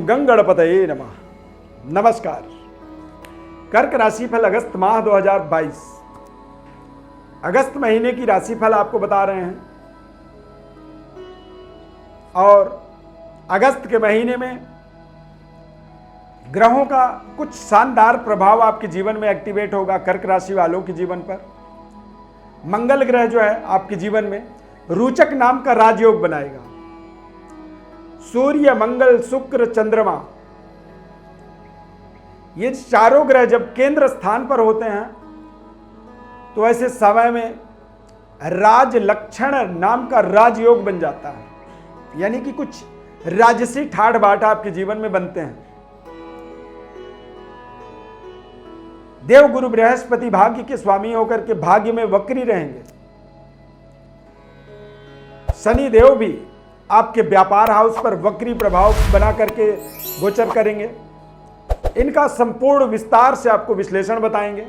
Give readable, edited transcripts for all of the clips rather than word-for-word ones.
गंगणपतये नमः। नमस्कार। कर्क राशिफल अगस्त माह 2022। अगस्त महीने की राशिफल आपको बता रहे हैं और अगस्त के महीने में ग्रहों का कुछ शानदार प्रभाव आपके जीवन में एक्टिवेट होगा। कर्क राशि वालों के जीवन पर मंगल ग्रह जो है आपके जीवन में रोचक नाम का राजयोग बनाएगा। सूर्य, मंगल, शुक्र, चंद्रमा, ये चारों ग्रह जब केंद्र स्थान पर होते हैं तो ऐसे समय में राज लक्षण नाम का राजयोग बन जाता है, यानी कि कुछ राजसी ठाठ बाट आपके जीवन में बनते हैं। देव गुरु बृहस्पति भाग्य के स्वामी होकर के भाग्य में वक्री रहेंगे। शनि देव भी आपके व्यापार हाउस पर वक्री प्रभाव बना करके गोचर करेंगे। इनका संपूर्ण विस्तार से आपको विश्लेषण बताएंगे।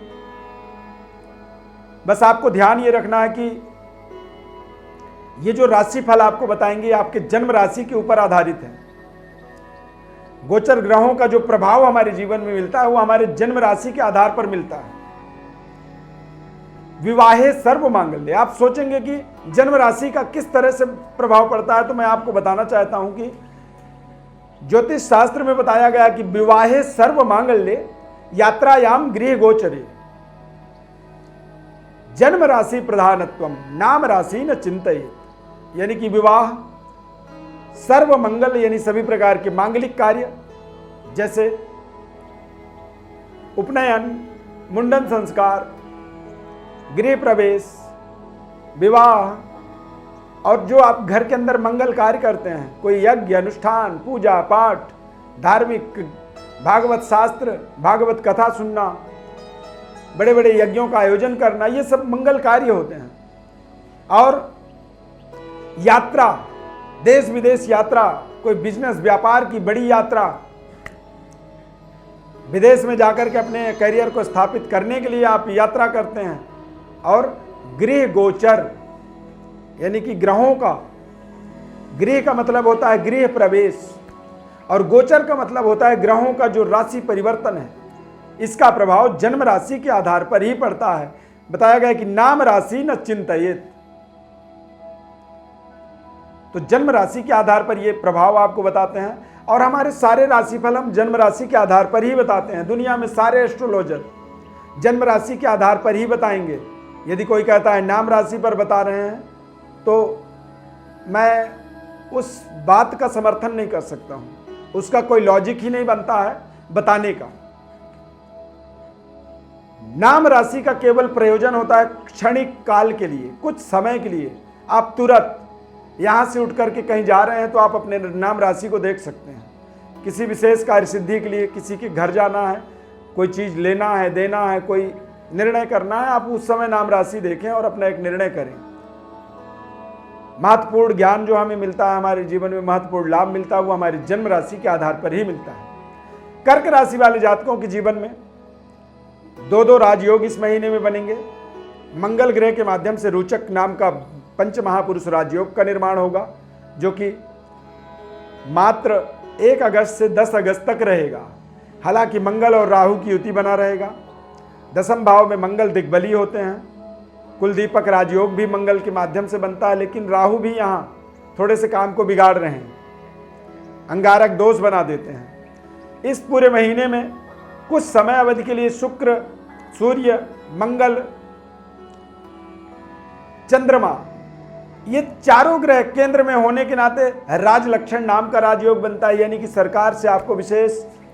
बस आपको ध्यान ये रखना है कि ये जो राशिफल आपको बताएंगे आपके जन्म राशि के ऊपर आधारित है। गोचर ग्रहों का जो प्रभाव हमारे जीवन में मिलता है वो हमारे जन्म राशि के आधार पर मिलता है। विवाहे सर्व मांगल्य, आप सोचेंगे कि जन्म राशि का किस तरह से प्रभाव पड़ता है, तो मैं आपको बताना चाहता हूं कि ज्योतिष शास्त्र में बताया गया कि विवाहे सर्व मांगल्य यात्रायाम गृह गोचरे जन्म राशि प्रधानत्वम नाम राशि न चिंतये, यानी कि विवाह सर्व मंगल यानी सभी प्रकार के मांगलिक कार्य जैसे उपनयन, मुंडन संस्कार, गृह प्रवेश, विवाह और जो आप घर के अंदर मंगल कार्य करते हैं, कोई यज्ञ, अनुष्ठान, पूजा पाठ, धार्मिक, भागवत शास्त्र, भागवत कथा सुनना, बड़े बड़े यज्ञों का आयोजन करना, ये सब मंगल कार्य होते हैं। और यात्रा, देश विदेश यात्रा, कोई बिजनेस व्यापार की बड़ी यात्रा, विदेश में जाकर के अपने करियर को स्थापित करने के लिए आप यात्रा करते हैं। और गृह गोचर यानी कि ग्रहों का, गृह का मतलब होता है गृह प्रवेश और गोचर का मतलब होता है ग्रहों का जो राशि परिवर्तन है, इसका प्रभाव जन्म राशि के आधार पर ही पड़ता है। बताया गया कि नाम राशि न चिंतयेत, तो जन्म राशि के आधार पर ये प्रभाव आपको बताते हैं। और हमारे सारे राशिफल हम जन्म राशि के आधार पर ही बताते हैं। दुनिया में सारे एस्ट्रोलॉजर जन्म राशि के आधार पर ही बताएंगे। यदि कोई कहता है नाम राशि पर बता रहे हैं तो मैं उस बात का समर्थन नहीं कर सकता हूं, उसका कोई लॉजिक ही नहीं बनता है बताने का। नाम राशि का केवल प्रयोजन होता है क्षणिक काल के लिए, कुछ समय के लिए। आप तुरंत यहां से उठ करके कहीं जा रहे हैं तो आप अपने नाम राशि को देख सकते हैं। किसी विशेष कार्य सिद्धि के लिए किसी के घर जाना है, कोई चीज लेना है, देना है, कोई निर्णय करना है, आप उस समय नाम राशि देखें और अपना एक निर्णय करें। महत्वपूर्ण ज्ञान जो हमें मिलता है, हमारे जीवन में महत्वपूर्ण लाभ मिलता है, वो हमारी जन्म राशि के आधार पर ही मिलता है। कर्क राशि वाले जातकों के जीवन में दो राजयोग इस महीने में बनेंगे। मंगल ग्रह के माध्यम से रोचक नाम का पंच महापुरुष राजयोग का निर्माण होगा, जो कि मात्र 1 अगस्त से 10 अगस्त तक रहेगा। हालांकि मंगल और राहु की युति बना रहेगा। दसम भाव में मंगल दिग्बली होते हैं। कुलदीपक राजयोग भी मंगल के माध्यम से बनता है, लेकिन राहु भी यहाँ थोड़े से काम को बिगाड़ रहे हैं, अंगारक दोष बना देते हैं। इस पूरे महीने में कुछ समय अवधि के लिए शुक्र, सूर्य, मंगल, चंद्रमा, ये चारों ग्रह केंद्र में होने के नाते राज लक्षण नाम का राजयोग बनता है, यानी कि सरकार से आपको विशेष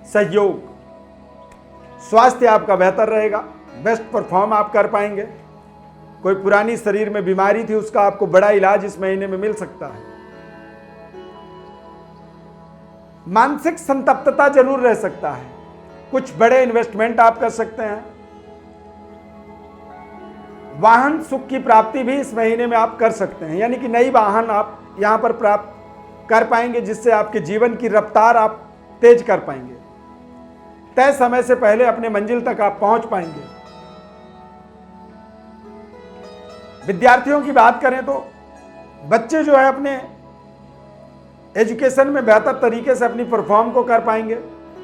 सहयोग। स्वास्थ्य आपका बेहतर रहेगा, बेस्ट परफॉर्म आप कर पाएंगे। कोई पुरानी शरीर में बीमारी थी, उसका आपको बड़ा इलाज इस महीने में मिल सकता है। मानसिक संतप्तता जरूर रह सकता है। कुछ बड़े इन्वेस्टमेंट आप कर सकते हैं। वाहन सुख की प्राप्ति भी इस महीने में आप कर सकते हैं, यानी कि नई वाहन आप यहां पर प्राप्त कर पाएंगे, जिससे आपके जीवन की रफ्तार आप तेज कर पाएंगे। तय समय से पहले अपने मंजिल तक आप पहुंच पाएंगे। विद्यार्थियों की बात करें तो बच्चे जो है अपने एजुकेशन में बेहतर तरीके से अपनी परफॉर्म को कर पाएंगे,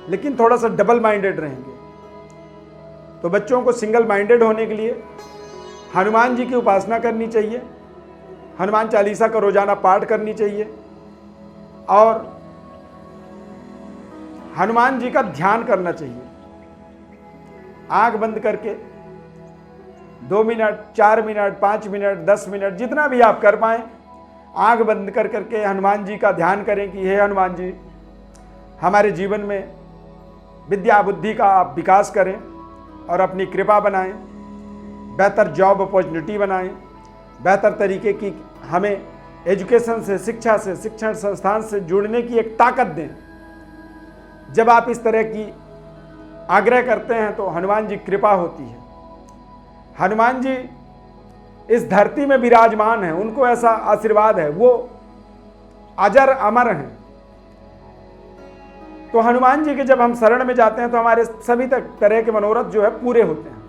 लेकिन थोड़ा सा डबल माइंडेड रहेंगे। तो बच्चों को सिंगल माइंडेड होने के लिए हनुमान जी की उपासना करनी चाहिए, हनुमान चालीसा का रोजाना पाठ करनी चाहिए और हनुमान जी का ध्यान करना चाहिए। आंख बंद करके 2 मिनट, 4 मिनट, 5 मिनट, 10 मिनट, जितना भी आप कर पाएं, आंख बंद कर करके हनुमान जी का ध्यान करें कि हे हनुमान जी, हमारे जीवन में विद्या बुद्धि का आप विकास करें और अपनी कृपा बनाएं, बेहतर जॉब अपॉर्चुनिटी बनाएं, बेहतर तरीके की हमें एजुकेशन से, शिक्षा से, शिक्षण संस्थान से जुड़ने की एक ताकत दें। जब आप इस तरह की आग्रह करते हैं तो हनुमान जी कृपा होती है। हनुमान जी इस धरती में विराजमान हैं, उनको ऐसा आशीर्वाद है, वो अजर अमर हैं। तो हनुमान जी के जब हम शरण में जाते हैं तो हमारे सभी तरह के मनोरथ जो है पूरे होते हैं।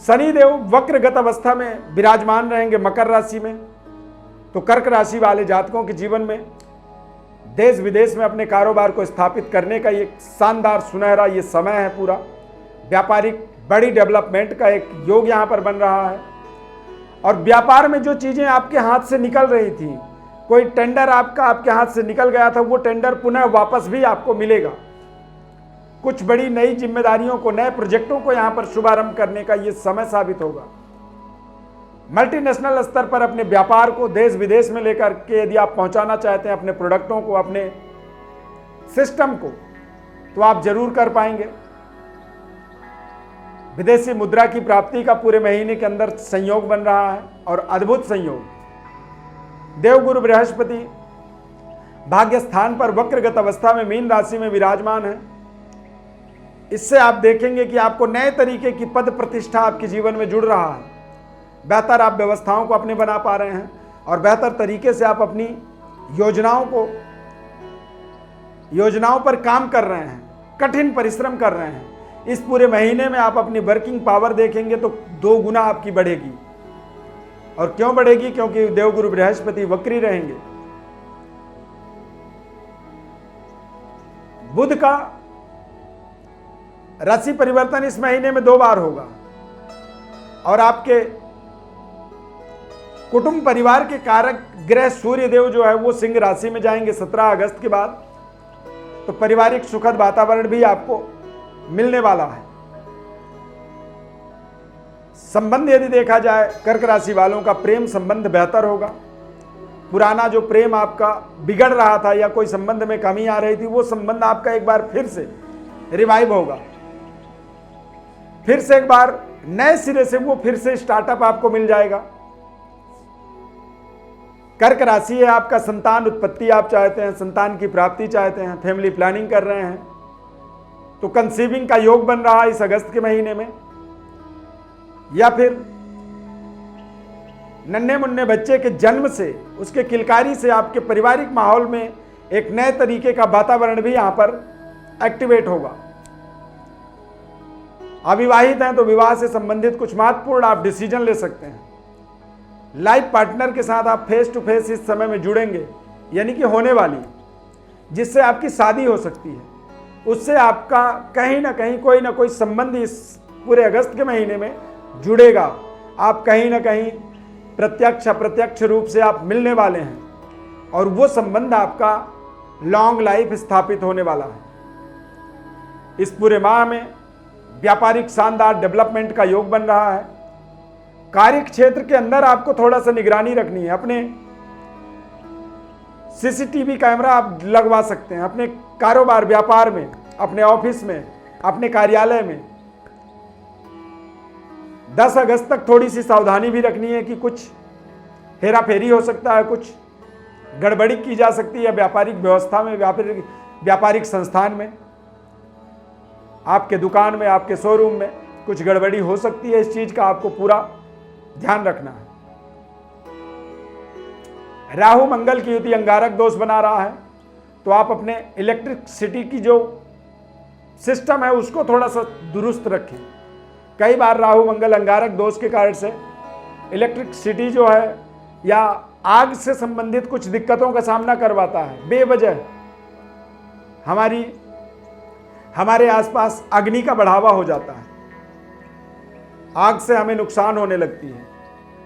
शनिदेव वक्रगत अवस्था में विराजमान रहेंगे मकर राशि में, तो कर्क राशि वाले जातकों के जीवन में देश विदेश में अपने कारोबार को स्थापित करने का एक शानदार सुनहरा ये समय है। पूरा व्यापारिक बड़ी डेवलपमेंट का एक योग यहाँ पर बन रहा है। और व्यापार में जो चीजें आपके हाथ से निकल रही थी, कोई टेंडर आपके हाथ से निकल गया था, वो टेंडर पुनः वापस भी आपको मिलेगा। कुछ बड़ी नई जिम्मेदारियों को, नए प्रोजेक्टों को यहाँ पर शुभारंभ करने का ये समय साबित होगा। मल्टीनेशनल स्तर पर अपने व्यापार को देश विदेश में लेकर के यदि आप पहुंचाना चाहते हैं, अपने प्रोडक्टों को, अपने सिस्टम को, तो आप जरूर कर पाएंगे। विदेशी मुद्रा की प्राप्ति का पूरे महीने के अंदर संयोग बन रहा है और अद्भुत संयोग। देवगुरु बृहस्पति भाग्य स्थान पर वक्रगत अवस्था में मीन राशि में विराजमान है। इससे आप देखेंगे कि आपको नए तरीके की पद प्रतिष्ठा आपके जीवन में जुड़ रहा है। बेहतर आप व्यवस्थाओं को अपने बना पा रहे हैं और बेहतर तरीके से आप अपनी योजनाओं पर काम कर रहे हैं, कठिन परिश्रम कर रहे हैं। इस पूरे महीने में आप अपनी वर्किंग पावर देखेंगे तो 2 गुना आपकी बढ़ेगी। और क्यों बढ़ेगी? क्योंकि देवगुरु बृहस्पति वक्री रहेंगे। बुध का राशि परिवर्तन इस महीने में 2 बार होगा और आपके कुटुंब परिवार के कारक ग्रह सूर्य देव जो है वो सिंह राशि में जाएंगे 17 अगस्त के बाद। तो पारिवारिक सुखद वातावरण भी आपको मिलने वाला है। संबंध यदि देखा जाए, कर्क राशि वालों का प्रेम संबंध बेहतर होगा। पुराना जो प्रेम आपका बिगड़ रहा था या कोई संबंध में कमी आ रही थी, वो संबंध आपका एक बार फिर से रिवाइव होगा। फिर से एक बार नए सिरे से वो फिर से स्टार्टअप आपको मिल जाएगा। कर्क राशि है आपका, संतान उत्पत्ति आप चाहते हैं, संतान की प्राप्ति चाहते हैं, फैमिली प्लानिंग कर रहे हैं, तो कंसीविंग का योग बन रहा है इस अगस्त के महीने में। या फिर नन्हे मुन्ने बच्चे के जन्म से, उसके किलकारी से आपके पारिवारिक माहौल में एक नए तरीके का वातावरण भी यहां पर एक्टिवेट होगा। अविवाहित हैं तो विवाह से संबंधित कुछ महत्वपूर्ण आप डिसीजन ले सकते हैं। लाइफ पार्टनर के साथ आप फेस टू फेस इस समय में जुड़ेंगे, यानी कि होने वाली, जिससे आपकी शादी हो सकती है, उससे आपका कहीं ना कहीं कोई ना कोई संबंध इस पूरे अगस्त के महीने में जुड़ेगा। आप कहीं ना कहीं प्रत्यक्ष अप्रत्यक्ष रूप से आप मिलने वाले हैं और वो संबंध आपका लॉन्ग लाइफ स्थापित होने वाला है। इस पूरे माह में व्यापारिक शानदार डेवलपमेंट का योग बन रहा है। कार्य क्षेत्र के अंदर आपको थोड़ा सा निगरानी रखनी है। अपने सीसीटीवी कैमरा आप लगवा सकते हैं अपने कारोबार व्यापार में, अपने ऑफिस में, अपने कार्यालय में। 10 अगस्त तक थोड़ी सी सावधानी भी रखनी है कि कुछ हेरा फेरी हो सकता है, कुछ गड़बड़ी की जा सकती है व्यापारिक व्यवस्था में, व्यापारिक संस्थान में, आपके दुकान में, आपके शोरूम में कुछ गड़बड़ी हो सकती है। इस चीज का आपको पूरा ध्यान रखना है। राहु मंगल की युति अंगारक दोष बना रहा है, तो आप अपने इलेक्ट्रिसिटी की जो सिस्टम है उसको थोड़ा सा दुरुस्त रखें। कई बार राहु मंगल अंगारक दोष के कारण से इलेक्ट्रिसिटी जो है या आग से संबंधित कुछ दिक्कतों का सामना करवाता है। बेवजह हमारे आसपास अग्नि का बढ़ावा हो जाता है, आग से हमें नुकसान होने लगती है,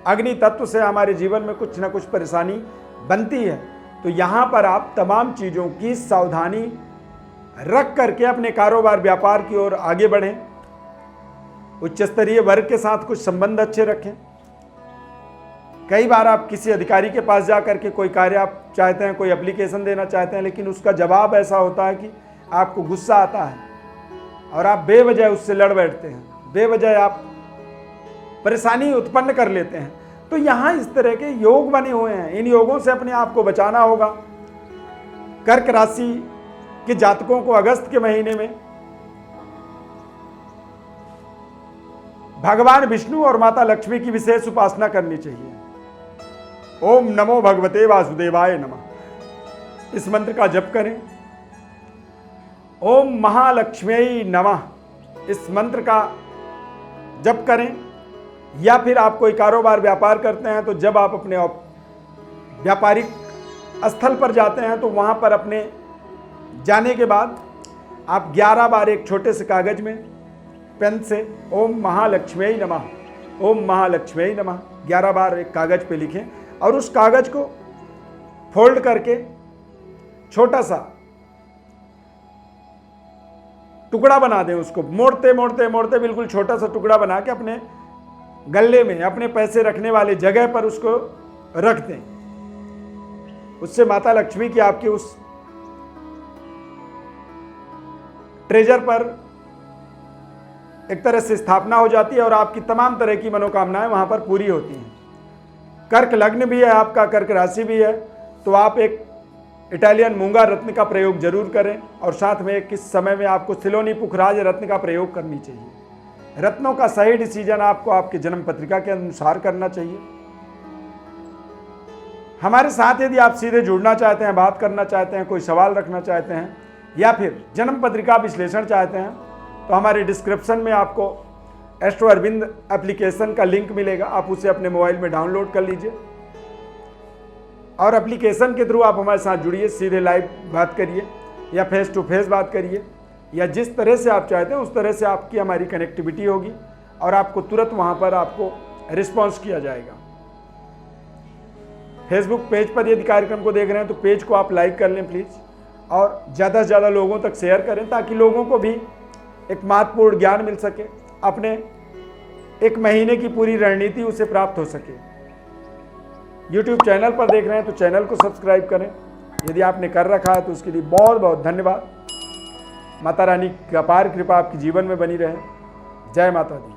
अग्नि तत्व से हमारे जीवन में कुछ ना कुछ परेशानी बनती है। तो यहाँ पर आप तमाम चीज़ों की सावधानी रख करके अपने कारोबार व्यापार की ओर आगे बढ़ें। उच्च स्तरीय वर्ग के साथ कुछ संबंध अच्छे रखें। कई बार आप किसी अधिकारी के पास जा करके कोई कार्य आप चाहते हैं, कोई एप्लीकेशन देना चाहते हैं, लेकिन उसका जवाब ऐसा होता है कि आपको गुस्सा आता है और आप बेवजह उससे लड़ बैठते हैं, बेवजह आप परेशानी उत्पन्न कर लेते हैं। तो यहाँ इस तरह के योग बने हुए हैं, इन योगों से अपने आप को बचाना होगा। कर्क राशि के जातकों को अगस्त के महीने में भगवान विष्णु और माता लक्ष्मी की विशेष उपासना करनी चाहिए। ओम नमो भगवते वासुदेवाय नमः, इस मंत्र का जप करें। ओम महालक्ष्मी नमः, इस मंत्र का जप करें। या फिर आप कोई कारोबार व्यापार करते हैं तो जब आप अपने व्यापारिक स्थल पर जाते हैं तो वहाँ पर अपने जाने के बाद आप 11 बार एक छोटे से कागज में पेन से ओम महालक्ष्मी नमः, ओम महालक्ष्मी नमः 11 बार एक कागज पे लिखें और उस कागज को फोल्ड करके छोटा सा टुकड़ा बना दें। उसको मोड़ते मोड़ते मोड़ते बिल्कुल छोटा सा टुकड़ा बना के अपने गले में, अपने पैसे रखने वाले जगह पर उसको रख दें। उससे माता लक्ष्मी की आपकी उस ट्रेजर पर एक तरह से स्थापना हो जाती है और आपकी तमाम तरह की मनोकामनाएं वहां पर पूरी होती हैं। कर्क लग्न भी है आपका, कर्क राशि भी है, तो आप एक इटालियन मूंगा रत्न का प्रयोग जरूर करें और साथ में किस समय में आपको सिलोनी पुखराज रत्न का प्रयोग करनी चाहिए। रत्नों का सही डिसीजन आपको आपके जन्म पत्रिका के अनुसार करना चाहिए। हमारे साथ यदि आप सीधे जुड़ना चाहते हैं, बात करना चाहते हैं, कोई सवाल रखना चाहते हैं या फिर जन्म पत्रिका विश्लेषण चाहते हैं तो हमारे डिस्क्रिप्शन में आपको एस्ट्रो अरविंद एप्लीकेशन का लिंक मिलेगा, आप उसे अपने मोबाइल में डाउनलोड कर लीजिए और एप्लीकेशन के थ्रू आप हमारे साथ जुड़िए, सीधे लाइव बात करिए या फेस टू फेस बात करिए या जिस तरह से आप चाहते हैं उस तरह से आपकी हमारी कनेक्टिविटी होगी और आपको तुरंत वहां पर आपको रिस्पॉन्स किया जाएगा। फेसबुक पेज पर यदि कार्यक्रम को देख रहे हैं तो पेज को आप लाइक कर लें प्लीज़ और ज़्यादा से ज़्यादा लोगों तक शेयर करें ताकि लोगों को भी एक महत्वपूर्ण ज्ञान मिल सके, अपने एक महीने की पूरी रणनीति उसे प्राप्त हो सके। YouTube चैनल पर देख रहे हैं तो चैनल को सब्सक्राइब करें, यदि आपने कर रखा है तो उसके लिए बहुत बहुत धन्यवाद। माता रानी की अपार कृपा आपके जीवन में बनी रहे। जय माता दी।